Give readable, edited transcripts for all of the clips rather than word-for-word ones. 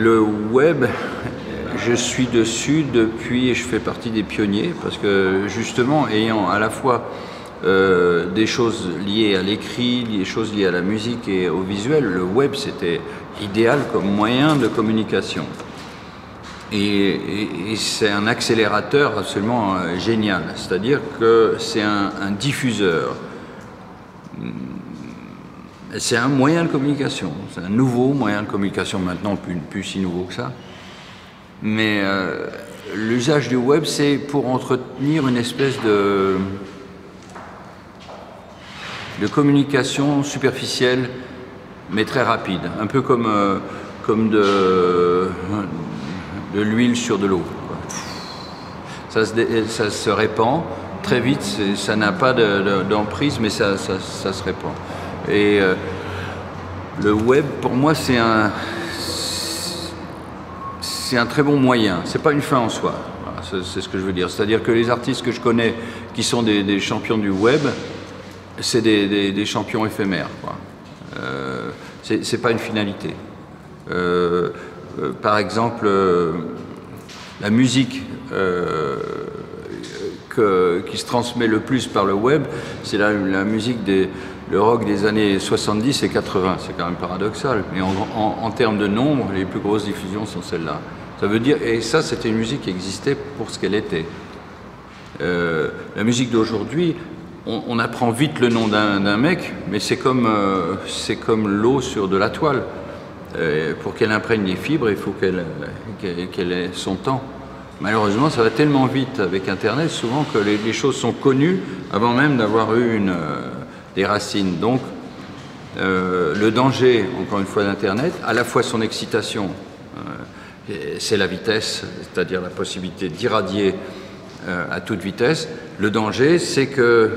Le web, je suis dessus depuis, et je fais partie des pionniers, parce que justement, ayant à la fois des choses liées à l'écrit, des choses liées à la musique et au visuel, le web c'était idéal comme moyen de communication. Et c'est un accélérateur absolument génial, c'est-à-dire que c'est un diffuseur. C'est un moyen de communication, c'est un nouveau moyen de communication, maintenant plus si nouveau que ça. Mais l'usage du web, c'est pour entretenir une espèce de communication superficielle, mais très rapide, un peu comme de l'huile sur de l'eau. Ça se répand très vite, ça n'a pas d'emprise, mais ça se répand. Et le web, pour moi, c'est un très bon moyen, c'est pas une fin en soi, voilà, c'est ce que je veux dire. C'est-à-dire que les artistes que je connais qui sont des champions du web, c'est des champions éphémères, quoi. C'est pas une finalité. Par exemple, la musique qui se transmet le plus par le web, c'est la musique le rock des années 70 et 80. C'est quand même paradoxal, mais en termes de nombre, les plus grosses diffusions sont celles-là. Ça veut dire, et ça c'était une musique qui existait pour ce qu'elle était. La musique d'aujourd'hui, on apprend vite le nom d'un mec, mais c'est comme l'eau sur de la toile. Pour qu'elle imprègne les fibres, il faut qu'elle ait son temps. Malheureusement, ça va tellement vite avec Internet, souvent que les choses sont connues avant même d'avoir eu des racines. Donc, le danger, encore une fois, d'Internet, à la fois son excitation, c'est la vitesse, c'est-à-dire la possibilité d'irradier à toute vitesse. Le danger, c'est que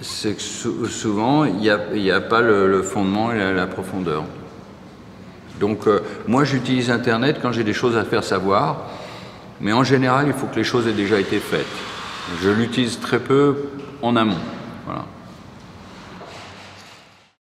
souvent, il n'y a pas le fondement et la profondeur. Donc, moi, j'utilise Internet quand j'ai des choses à faire savoir, mais en général, il faut que les choses aient déjà été faites. Je l'utilise très peu en amont. Voilà.